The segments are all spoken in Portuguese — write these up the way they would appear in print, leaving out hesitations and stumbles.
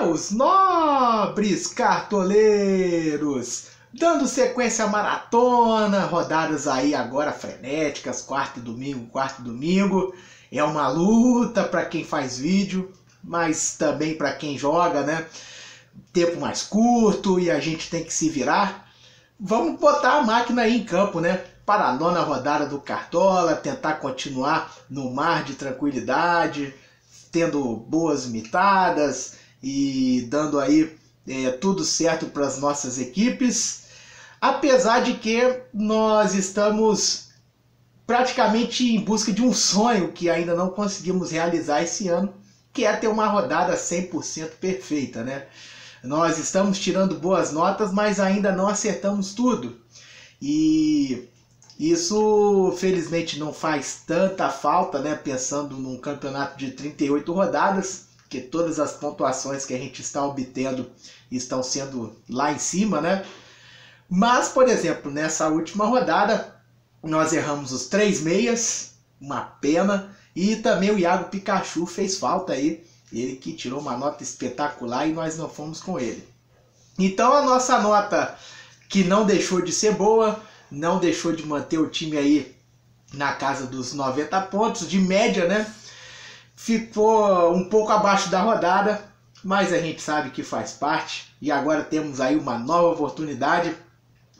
Meus nobres cartoleiros, dando sequência à maratona, rodadas aí agora frenéticas, quarto e domingo. É uma luta para quem faz vídeo, mas também para quem joga, né? Tempo mais curto e a gente tem que se virar. Vamos botar a máquina aí em campo, né? Para a nona rodada do Cartola, tentar continuar no mar de tranquilidade, tendo boas mitadas e dando aí tudo certo para as nossas equipes. Apesar de que nós estamos praticamente em busca de um sonho que ainda não conseguimos realizar esse ano, que é ter uma rodada 100% perfeita, né? Nós estamos tirando boas notas, mas ainda não acertamos tudo. E isso, felizmente, não faz tanta falta, né? Pensando num campeonato de 38 rodadas, que todas as pontuações que a gente está obtendo estão sendo lá em cima, né? Mas, por exemplo, nessa última rodada, nós erramos os 3 meias, uma pena, e também o Iago Pikachu fez falta aí, ele que tirou uma nota espetacular e nós não fomos com ele. Então a nossa nota, que não deixou de ser boa, não deixou de manter o time aí na casa dos 90 pontos, de média, né? Ficou um pouco abaixo da rodada, mas a gente sabe que faz parte. E agora temos aí uma nova oportunidade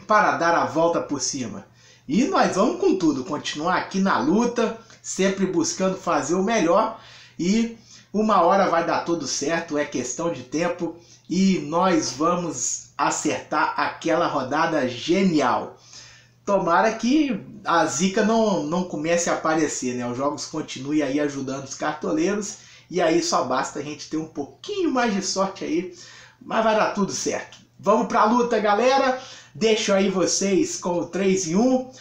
para dar a volta por cima. E nós vamos com tudo, continuar aqui na luta, sempre buscando fazer o melhor. E uma hora vai dar tudo certo, é questão de tempo. E nós vamos acertar aquela rodada genial. Tomara que a zica não comece a aparecer, né? Os jogos continuem aí ajudando os cartoleiros. E aí só basta a gente ter um pouquinho mais de sorte aí. Mas vai dar tudo certo. Vamos pra luta, galera. Deixo aí vocês com o 3 em 1.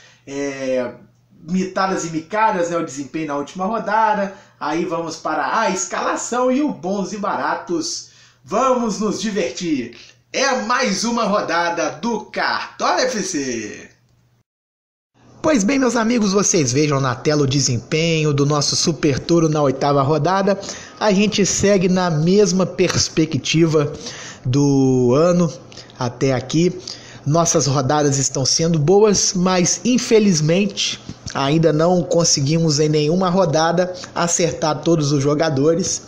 Mitadas e micadas, né? O desempenho na última rodada. Aí vamos para a escalação e o bons e baratos. Vamos nos divertir. É mais uma rodada do Cartola FC. Pois bem, meus amigos, vocês vejam na tela o desempenho do nosso Super Toro na 8ª rodada. A gente segue na mesma perspectiva do ano até aqui. Nossas rodadas estão sendo boas, mas infelizmente ainda não conseguimos em nenhuma rodada acertar todos os jogadores.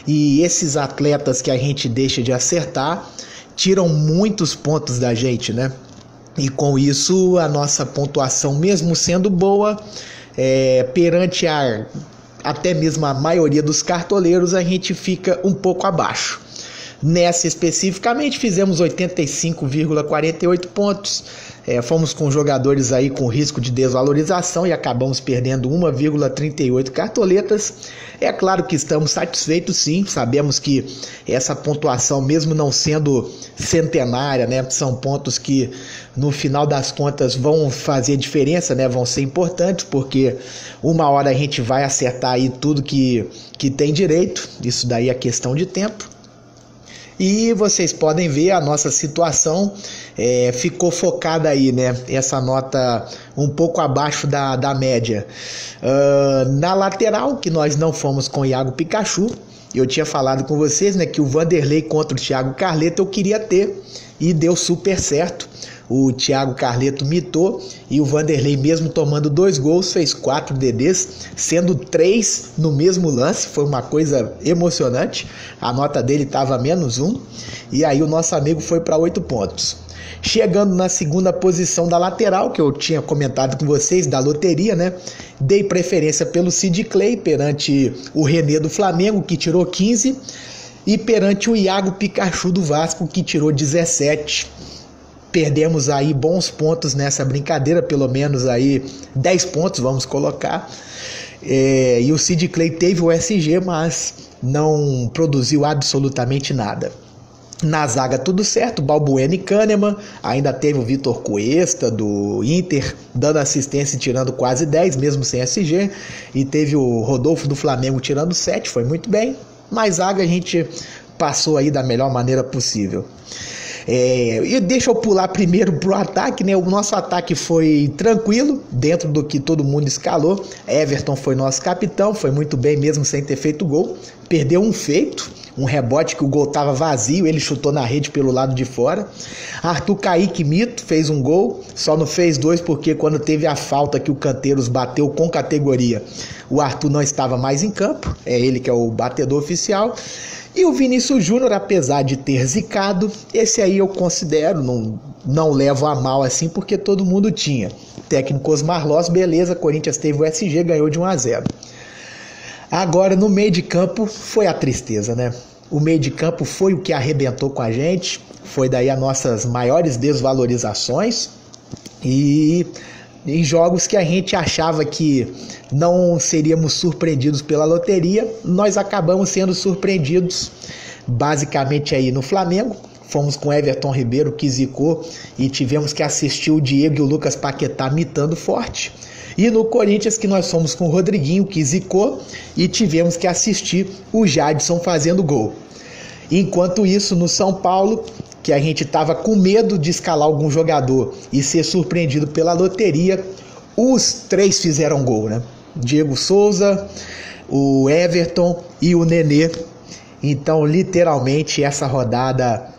E esses atletas que a gente deixa de acertar tiram muitos pontos da gente, né? E com isso a nossa pontuação, mesmo sendo boa, perante até mesmo a maioria dos cartoleiros, a gente fica um pouco abaixo. Nessa especificamente fizemos 85,48 pontos, fomos com jogadores aí com risco de desvalorização e acabamos perdendo 1,38 cartoletas. É claro que estamos satisfeitos, sim, sabemos que essa pontuação, mesmo não sendo centenária, né, são pontos que no final das contas vão fazer diferença, né, vão ser importantes, porque uma hora a gente vai acertar aí tudo que tem direito, isso daí é questão de tempo. E vocês podem ver a nossa situação ficou focada aí, né? Essa nota um pouco abaixo da média. Na lateral, que nós não fomos com o Iago Pikachu, eu tinha falado com vocês, né, que o Vanderlei contra o Thiago Carleto eu queria ter e deu super certo. O Thiago Carleto mitou e o Vanderlei, mesmo tomando 2 gols, fez 4 DDs, sendo 3 no mesmo lance. Foi uma coisa emocionante. A nota dele estava -1 e aí o nosso amigo foi para 8 pontos. Chegando na segunda posição da lateral, que eu tinha comentado com vocês, da loteria, né? Dei preferência pelo Sid Clay perante o René do Flamengo, que tirou 15, e perante o Iago Pikachu do Vasco, que tirou 17. Perdemos aí bons pontos nessa brincadeira, pelo menos aí 10 pontos, vamos colocar. E o Sid Clay teve o SG, mas não produziu absolutamente nada. Na zaga tudo certo, Balbuena e Kahneman, ainda teve o Vitor Cuesta do Inter dando assistência e tirando quase 10, mesmo sem SG, e teve o Rodolfo do Flamengo tirando 7, foi muito bem, mas zaga a gente passou aí da melhor maneira possível. E deixa eu pular primeiro pro ataque, né? O nosso ataque foi tranquilo, dentro do que todo mundo escalou. Everton foi nosso capitão, foi muito bem mesmo sem ter feito gol. perdeu um feito, um rebote que o gol estava vazio, ele chutou na rede pelo lado de fora. Arthur Kaique Mito fez um gol, só não fez 2 porque quando teve a falta que o Canteiros bateu com categoria, o Arthur não estava mais em campo, é ele que é o batedor oficial. E o Vinícius Júnior, apesar de ter zicado, esse aí eu considero, não levo a mal assim, porque todo mundo tinha. Técnico Osmar Loss, beleza, Corinthians teve o SG, ganhou de 1-0. Agora, no meio de campo, foi a tristeza, né? O meio de campo foi o que arrebentou com a gente, foi daí as nossas maiores desvalorizações, e em jogos que a gente achava que não seríamos surpreendidos pela loteria, nós acabamos sendo surpreendidos, basicamente aí no Flamengo. Fomos com Everton Ribeiro, que zicou, e tivemos que assistir o Diego e o Lucas Paquetá mitando forte. E no Corinthians, que nós fomos com o Rodriguinho, que zicou, e tivemos que assistir o Jadson fazendo gol. Enquanto isso, no São Paulo, que a gente estava com medo de escalar algum jogador e ser surpreendido pela loteria, os 3 fizeram gol, né? Diego Souza, o Everton e o Nenê. Então, literalmente, essa rodada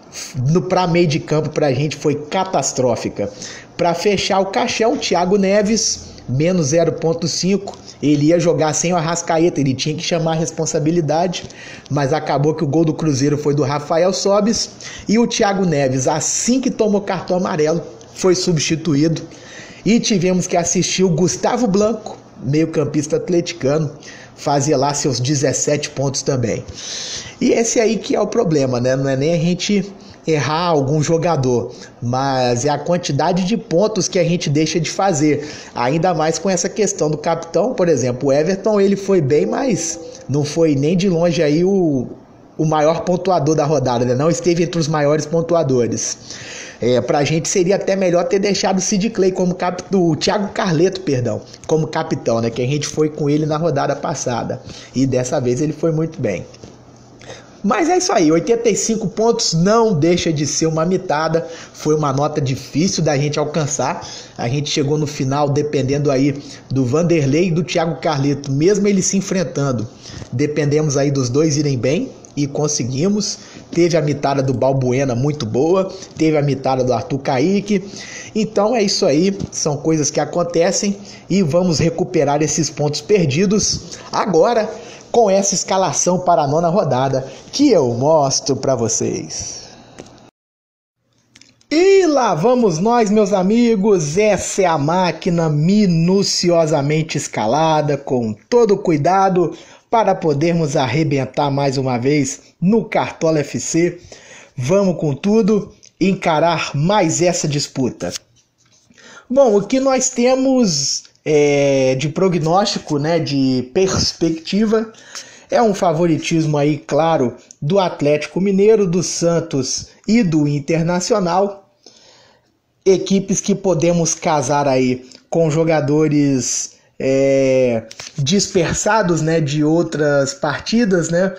para meio de campo pra gente foi catastrófica. Para fechar o caixão, o Thiago Neves, menos 0,5. Ele ia jogar sem o Arrascaeta, ele tinha que chamar a responsabilidade, mas acabou que o gol do Cruzeiro foi do Rafael Sobis, e o Thiago Neves, assim que tomou cartão amarelo, foi substituído, e tivemos que assistir o Gustavo Blanco, meio-campista atleticano, fazia lá seus 17 pontos também. E esse aí que é o problema, né? Não é nem a gente errar algum jogador, mas é a quantidade de pontos que a gente deixa de fazer, ainda mais com essa questão do capitão. Por exemplo, o Everton, ele foi bem, mas não foi nem de longe aí o maior pontuador da rodada, né? Não esteve entre os maiores pontuadores. Pra gente seria até melhor ter deixado o Sid Clay como capitão, o Thiago Carleto, perdão, como capitão, né? Que a gente foi com ele na rodada passada, e dessa vez ele foi muito bem. Mas é isso aí, 85 pontos não deixa de ser uma mitada, foi uma nota difícil da gente alcançar. A gente chegou no final dependendo aí do Vanderlei e do Thiago Carleto, mesmo eles se enfrentando, dependemos aí dos dois irem bem e conseguimos. Teve a mitada do Balbuena muito boa, teve a mitada do Arthur Kaique. Então é isso aí, são coisas que acontecem e vamos recuperar esses pontos perdidos agora, com essa escalação para a 9ª rodada que eu mostro para vocês. E lá vamos nós, meus amigos, essa é a máquina minuciosamente escalada, com todo cuidado, para podermos arrebentar mais uma vez no Cartola FC. Vamos com tudo, encarar mais essa disputa. Bom, o que nós temos de prognóstico, né, de perspectiva, é um favoritismo aí, claro, do Atlético Mineiro, do Santos e do Internacional. Equipes que podemos casar aí com jogadores dispersados, né, de outras partidas, né?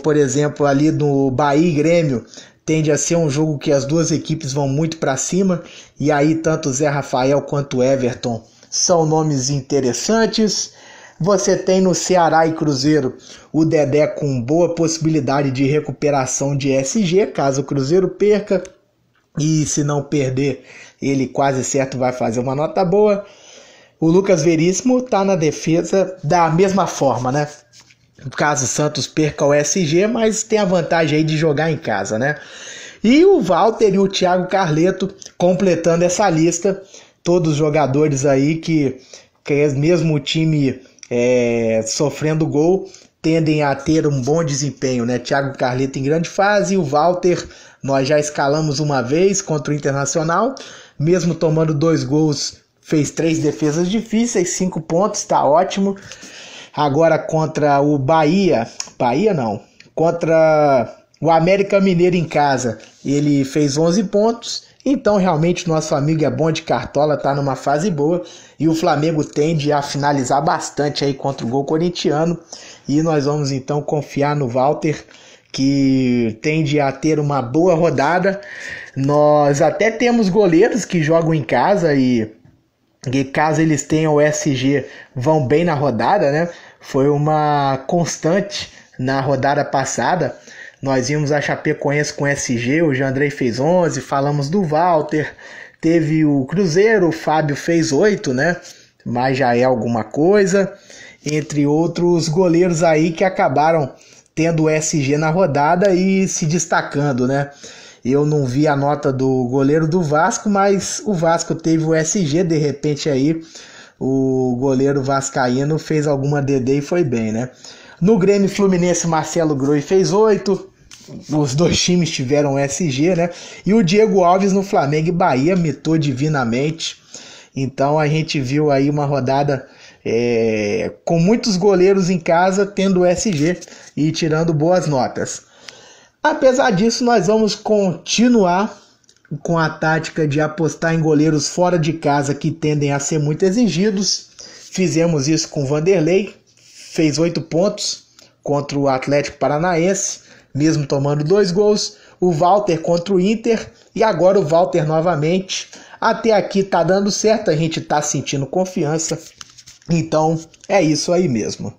Por exemplo, ali no Bahia e Grêmio, tende a ser um jogo que as duas equipes vão muito para cima, e aí tanto Zé Rafael quanto Everton são nomes interessantes. Você tem no Ceará e Cruzeiro o Dedé com boa possibilidade de recuperação de SG, caso o Cruzeiro perca, e se não perder, ele quase certo vai fazer uma nota boa. O Lucas Veríssimo está na defesa da mesma forma, né? Caso o Santos perca o SG, mas tem a vantagem aí de jogar em casa, né? E o Walter e o Thiago Carleto completando essa lista, todos jogadores aí que mesmo o time sofrendo gol, tendem a ter um bom desempenho, né? Thiago Carleto em grande fase, e o Walter nós já escalamos uma vez contra o Internacional, mesmo tomando 2 gols, fez 3 defesas difíceis, 5 pontos, tá ótimo. Agora contra o contra o América Mineiro em casa, ele fez 11 pontos, então realmente nosso amigo é bom de cartola, tá numa fase boa, e o Flamengo tende a finalizar bastante aí contra o gol corintiano, e nós vamos então confiar no Walter, que tende a ter uma boa rodada. Nós até temos goleiros que jogam em casa e caso eles tenham o SG, vão bem na rodada, né? foi uma constante na rodada passada. Nós vimos a Chapecoense com SG, o Jandrei fez 11, falamos do Walter, teve o Cruzeiro, o Fábio fez 8, né? Mas já é alguma coisa. Entre outros goleiros aí que acabaram tendo o SG na rodada e se destacando, né? Eu não vi a nota do goleiro do Vasco, mas o Vasco teve o SG, de repente aí o goleiro vascaíno fez alguma DD e foi bem, né? No Grêmio Fluminense, Marcelo Groi fez 8, os dois times tiveram SG, né? E o Diego Alves no Flamengo e Bahia mitou divinamente. Então a gente viu aí uma rodada com muitos goleiros em casa tendo SG e tirando boas notas. Apesar disso, nós vamos continuar com a tática de apostar em goleiros fora de casa que tendem a ser muito exigidos. Fizemos isso com o Vanderlei, fez 8 pontos contra o Atlético Paranaense, mesmo tomando 2 gols. O Walter contra o Inter e agora o Walter novamente. Até aqui tá dando certo, a gente tá sentindo confiança. Então é isso aí mesmo.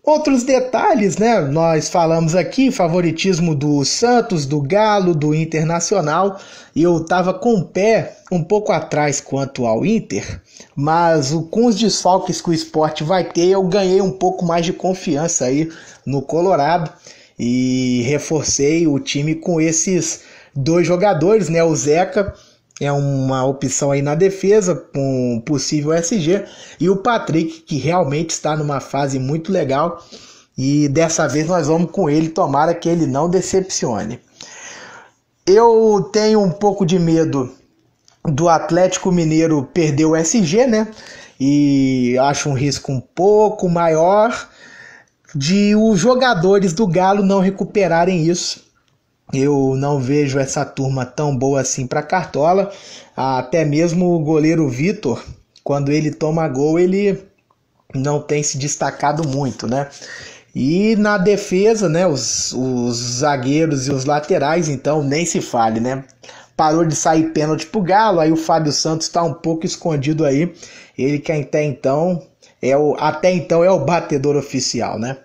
Outros detalhes, né? Nós falamos aqui, favoritismo do Santos, do Galo, do Internacional. Eu estava com o pé um pouco atrás quanto ao Inter, mas com os desfalques que o Sport vai ter, eu ganhei um pouco mais de confiança aí no Colorado e reforcei o time com esses 2 jogadores, né? O Zeca é uma opção aí na defesa, com possível SG, e o Patrick, que realmente está numa fase muito legal, e dessa vez nós vamos com ele, tomara que ele não decepcione. Eu tenho um pouco de medo do Atlético Mineiro perder o SG, né? E acho um risco um pouco maior de os jogadores do Galo não recuperarem isso. Eu não vejo essa turma tão boa assim para Cartola. Até mesmo o goleiro Vitor, quando ele toma gol, ele não tem se destacado muito, né? E na defesa, né, os zagueiros e os laterais, então nem se fale, né? Parou de sair pênalti pro Galo, aí o Fábio Santos está um pouco escondido aí. Ele que até então é o batedor oficial, né?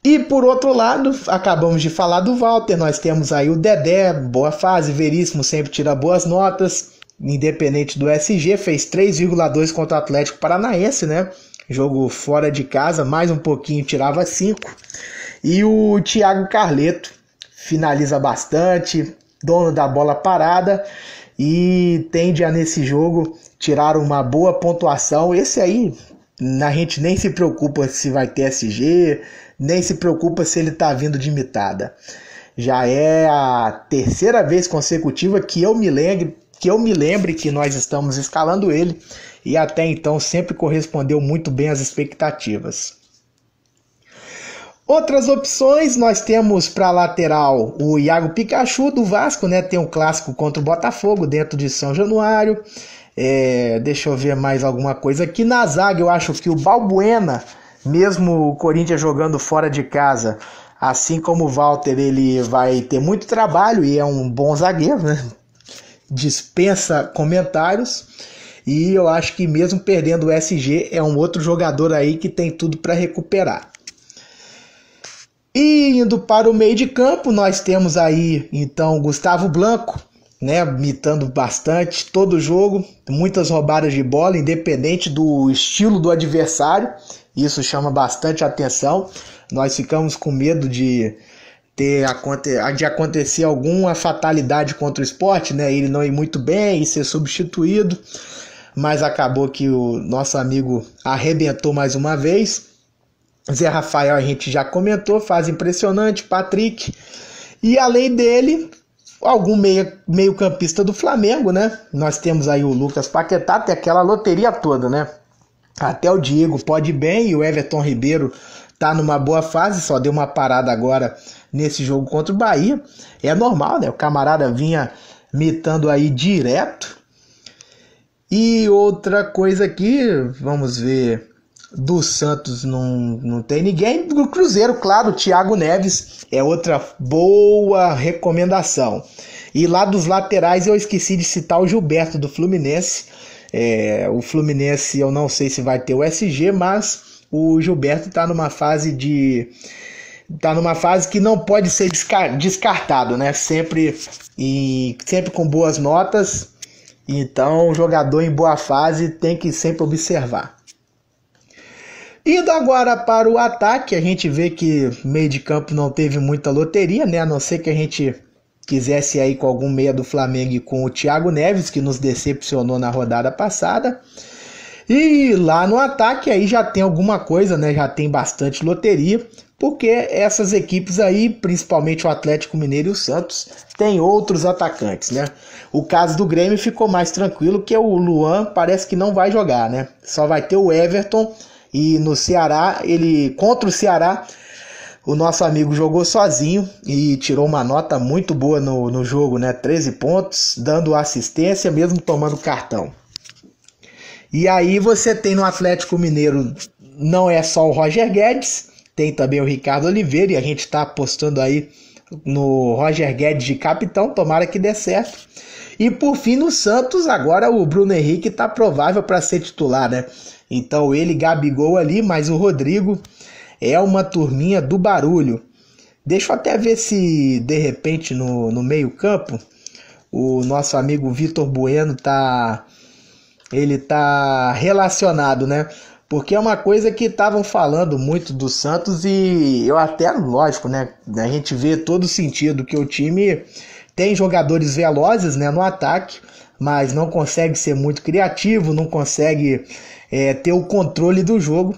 E por outro lado, acabamos de falar do Walter, nós temos aí o Dedé, boa fase, Veríssimo sempre tira boas notas, independente do SG, fez 3,2 contra o Atlético Paranaense, né? Jogo fora de casa, mais um pouquinho tirava 5. E o Thiago Carleto finaliza bastante, dono da bola parada e tende a nesse jogo tirar uma boa pontuação. Esse aí, a gente nem se preocupa se vai ter SG, nem se preocupa se ele está vindo de imitada. Já é a 3ª vez consecutiva que eu me lembre que nós estamos escalando ele, e até então sempre correspondeu muito bem às expectativas. Outras opções, nós temos para lateral o Iago Pikachu do Vasco, né? Tem um clássico contra o Botafogo dentro de São Januário. Deixa eu ver mais alguma coisa aqui. Na zaga eu acho que o Balbuena, mesmo o Corinthians jogando fora de casa, assim como o Walter, ele vai ter muito trabalho e é um bom zagueiro, né? Dispensa comentários. E eu acho que mesmo perdendo o SG, é um outro jogador aí que tem tudo para recuperar. E indo para o meio de campo, nós temos aí então Gustavo Blanco, né, mitando bastante todo jogo, muitas roubadas de bola, independente do estilo do adversário. Isso chama bastante atenção. Nós ficamos com medo de acontecer alguma fatalidade contra o Sport, né? Ele não ir muito bem e ser substituído, mas acabou que o nosso amigo arrebentou mais uma vez. Zé Rafael a gente já comentou, fase impressionante, Patrick, e além dele, algum meio campista do Flamengo, né? Nós temos aí o Lucas Paquetá, tem aquela loteria toda, né? Até o Diego pode ir bem e o Everton Ribeiro tá numa boa fase, só deu uma parada agora nesse jogo contra o Bahia. É normal, né? O camarada vinha mitando aí direto. E outra coisa aqui, vamos ver, do Santos não tem ninguém. Do Cruzeiro, claro, o Thiago Neves é outra boa recomendação. E lá dos laterais eu esqueci de citar o Gilberto do Fluminense. O Fluminense, eu não sei se vai ter o SG, mas o Gilberto está numa fase que não pode ser descartado, né? Sempre com boas notas. Então, o jogador em boa fase tem que sempre observar. Indo agora para o ataque, a gente vê que meio de campo não teve muita loteria, né? A não ser que a gente quisesse ir com algum meia do Flamengo e com o Thiago Neves, que nos decepcionou na rodada passada. E lá no ataque aí já tem alguma coisa, né? Já tem bastante loteria, porque essas equipes aí, principalmente o Atlético Mineiro e o Santos, tem outros atacantes, né? O caso do Grêmio ficou mais tranquilo, que o Luan parece que não vai jogar, né? Só vai ter o Everton. E no Ceará, contra o Ceará, o nosso amigo jogou sozinho e tirou uma nota muito boa no jogo, né? 13 pontos, dando assistência, mesmo tomando cartão. E aí você tem no Atlético Mineiro, não é só o Roger Guedes, tem também o Ricardo Oliveira, e a gente está apostando aí no Roger Guedes de capitão, tomara que dê certo. E por fim no Santos, agora o Bruno Henrique está provável para ser titular, né? Então ele, Gabigol ali, mas o Rodrigo é uma turminha do barulho. Deixa eu até ver se de repente no meio campo o nosso amigo Vitor Bueno tá relacionado, né? Porque é uma coisa que estavam falando muito do Santos e eu até, lógico, né? A gente vê todo sentido que o time tem jogadores velozes, né, no ataque, mas não consegue ser muito criativo, não consegue ter o controle do jogo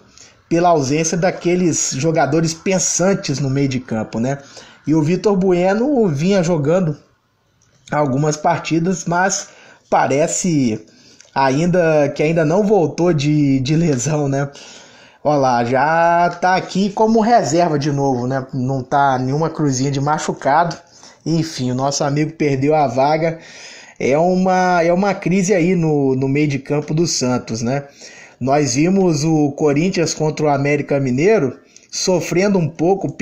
pela ausência daqueles jogadores pensantes no meio de campo, né? E o Vitor Bueno vinha jogando algumas partidas, mas parece que ainda não voltou de lesão, né? Olha lá, já tá aqui como reserva de novo, né? Não tá nenhuma cruzinha de machucado. Enfim, o nosso amigo perdeu a vaga. É uma crise aí no meio de campo do Santos, né? Nós vimos o Corinthians contra o América Mineiro sofrendo um pouco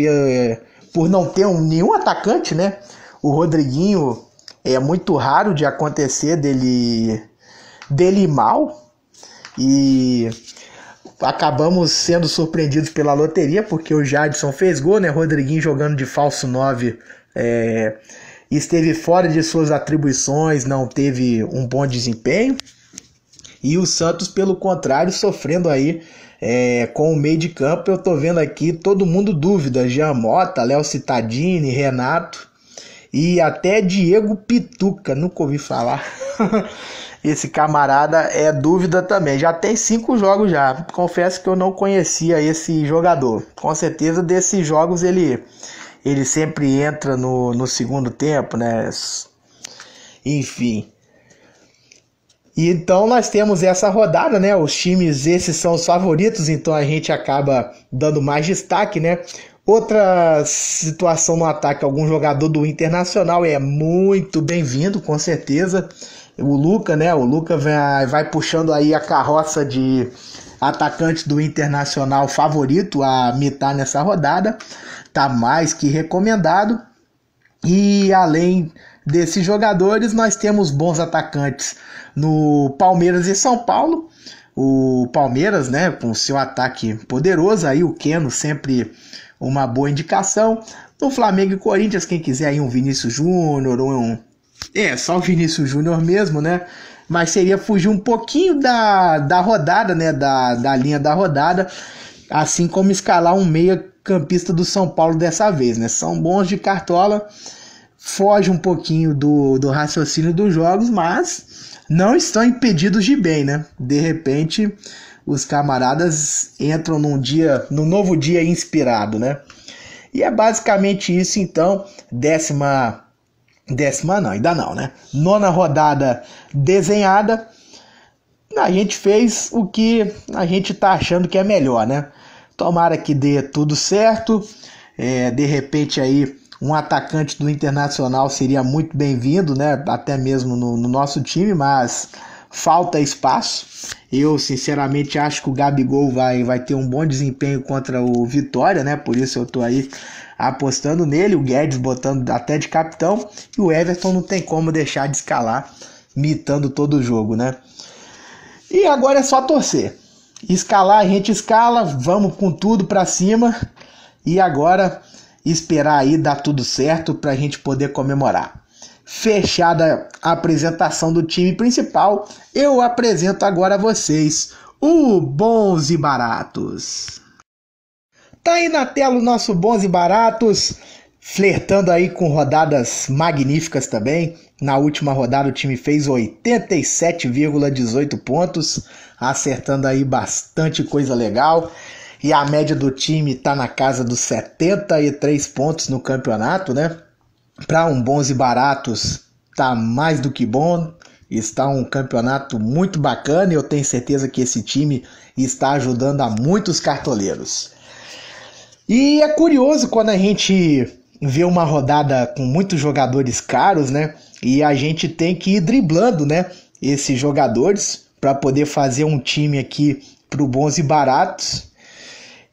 por não ter nenhum atacante, né? O Rodriguinho é muito raro de acontecer dele ir mal e acabamos sendo surpreendidos pela loteria, porque o Jadson fez gol, né? Rodriguinho jogando de falso 9 esteve fora de suas atribuições, não teve um bom desempenho. E o Santos, pelo contrário, sofrendo aí com o meio de campo. Eu tô vendo aqui todo mundo dúvida: Jean Mota, Léo Cittadini, Renato e até Diego Pituca, nunca ouvi falar. Esse camarada é dúvida também. Já tem 5 jogos já. Confesso que eu não conhecia esse jogador. Com certeza desses jogos ele sempre entra no segundo tempo, né? Enfim. E então nós temos essa rodada, né? Os times, esses são os favoritos, então a gente acaba dando mais destaque, né? Outra situação no ataque, algum jogador do Internacional é muito bem-vindo, com certeza. O Luca, né? O Luca vai puxando aí a carroça de atacante do Internacional favorito a mitar nessa rodada. Tá mais que recomendado. E além desses jogadores, nós temos bons atacantes no Palmeiras e São Paulo. O Palmeiras, né, com seu ataque poderoso, aí o Keno sempre uma boa indicação. No Flamengo e Corinthians, quem quiser aí um Vinícius Júnior, só o Vinícius Júnior mesmo, né? Mas seria fugir um pouquinho da rodada, né, da linha da rodada, assim como escalar um meia campista do São Paulo dessa vez, né? São bons de cartola, foge um pouquinho do raciocínio dos jogos, mas não estão impedidos de bem, né? De repente, os camaradas entram num novo dia inspirado, né? E é basicamente isso, então. Décima não, ainda não, né? 9ª rodada desenhada. A gente fez o que a gente tá achando que é melhor, né? Tomara que dê tudo certo. De repente aí um atacante do Internacional seria muito bem-vindo, né? Até mesmo no nosso time, mas falta espaço. Eu sinceramente acho que o Gabigol vai ter um bom desempenho contra o Vitória, né? Por isso eu tô aí apostando nele. O Guedes botando até de capitão, e o Everton não tem como deixar de escalar, mitando todo o jogo, né? E agora é só torcer. Escalar, a gente escala, vamos com tudo pra cima. E agora esperar aí dar tudo certo pra gente poder comemorar. Fechada a apresentação do time principal, eu apresento agora a vocês o Bons e Baratos. Tá aí na tela o nosso Bons e Baratos, flertando aí com rodadas magníficas também. Na última rodada o time fez 87,18 pontos, acertando aí bastante coisa legal. E a média do time tá na casa dos 73 pontos no campeonato, né? Para um Bons e Baratos tá mais do que bom. Está um campeonato muito bacana e eu tenho certeza que esse time está ajudando a muitos cartoleiros. E é curioso quando a gente vê uma rodada com muitos jogadores caros, né? E a gente tem que ir driblando, né, esses jogadores para poder fazer um time aqui pro Bons e Baratos.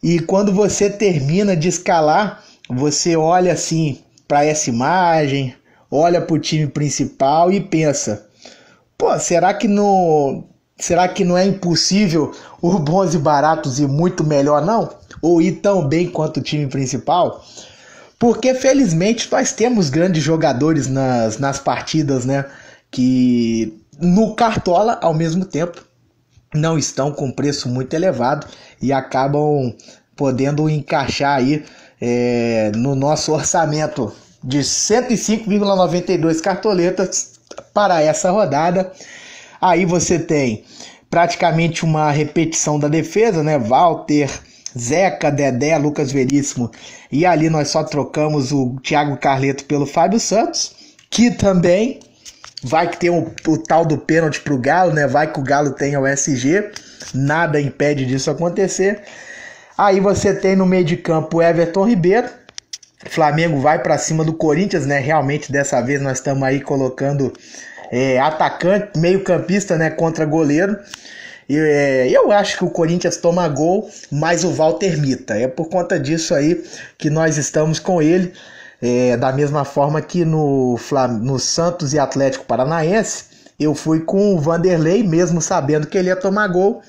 E quando você termina de escalar, você olha assim para essa imagem, olha para o time principal e pensa: pô, será que não é impossível o Bons e Baratos ir muito melhor não? Ou ir tão bem quanto o time principal? Porque felizmente nós temos grandes jogadores nas partidas, né? Que no Cartola, ao mesmo tempo, não estão com preço muito elevado e acabam podendo encaixar aí no nosso orçamento de 105,92 cartoletas para essa rodada. Aí você tem praticamente uma repetição da defesa, né? Walter, Zeca, Dedé, Lucas Veríssimo, e ali nós só trocamos o Thiago Carleto pelo Fábio Santos, que também vai ter o tal do pênalti pro Galo, né? Vai que o Galo tenha o SG, nada impede disso acontecer. Aí você tem no meio de campo o Everton Ribeiro. Flamengo vai para cima do Corinthians, né? Realmente dessa vez nós estamos aí colocando atacante, meio campista, né, contra goleiro. Eu acho que o Corinthians toma gol, mas o Walter mita. É por conta disso aí que nós estamos com ele. Da mesma forma que no Santos e Atlético Paranaense, eu fui com o Vanderlei, mesmo sabendo que ele ia tomar gol.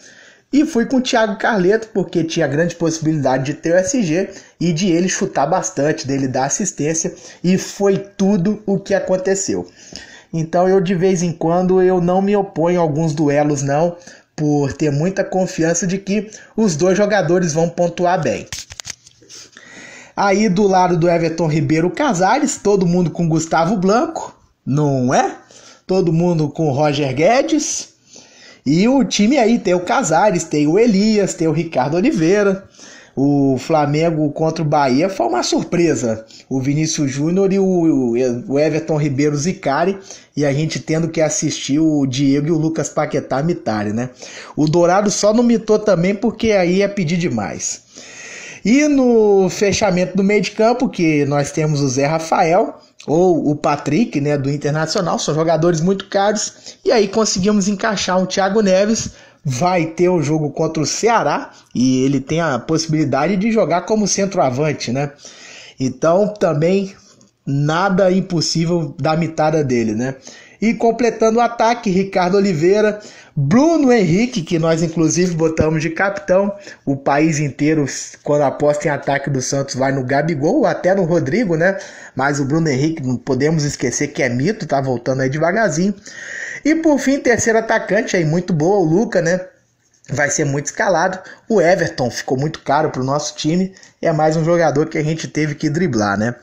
E fui com o Thiago Carleto, porque tinha grande possibilidade de ter o SG e de ele chutar bastante, dele dar assistência. E foi tudo o que aconteceu. Então eu de vez em quando eu não me oponho a alguns duelos não, por ter muita confiança de que os dois jogadores vão pontuar bem. Aí do lado do Everton Ribeiro, Casares, todo mundo com Gustavo Blanco, não é? Todo mundo com Roger Guedes. E o time aí tem o Casares, tem o Elias, tem o Ricardo Oliveira. O Flamengo contra o Bahia foi uma surpresa. O Vinícius Júnior e o Everton Ribeiro zicarem, e a gente tendo que assistir o Diego e o Lucas Paquetá mitarem, né? O Dourado só não mitou também porque aí é pedir demais. E no fechamento do meio de campo, que nós temos o Zé Rafael ou o Patrick, né, do Internacional, são jogadores muito caros, e aí conseguimos encaixar o Thiago Neves. Vai ter o jogo contra o Ceará e ele tem a possibilidade de jogar como centroavante, né? Então também nada impossível da mitada dele, né? E completando o ataque, Ricardo Oliveira, Bruno Henrique, que nós inclusive botamos de capitão. O país inteiro, quando aposta em ataque do Santos, vai no Gabigol, até no Rodrigo, né? Mas o Bruno Henrique, não podemos esquecer que é mito, tá voltando aí devagarzinho. E por fim, terceiro atacante aí, muito boa, o Luca, né? Vai ser muito escalado. O Everton ficou muito caro para o nosso time. É mais um jogador que a gente teve que driblar, né?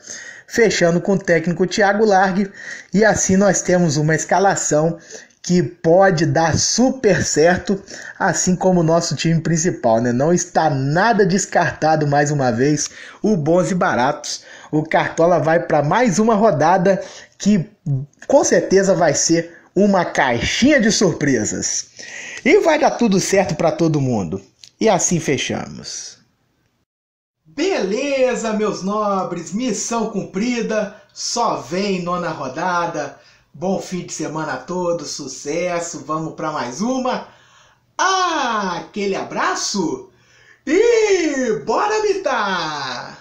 Fechando com o técnico Thiago Largue. E assim nós temos uma escalação que pode dar super certo, assim como o nosso time principal, né? Não está nada descartado mais uma vez o Bons e Baratos. O Cartola vai para mais uma rodada que com certeza vai ser uma caixinha de surpresas. E vai dar tudo certo para todo mundo. E assim fechamos. Beleza, meus nobres, missão cumprida. Só vem nona rodada. Bom fim de semana a todos, sucesso. Vamos para mais uma. Aquele abraço e bora mitar!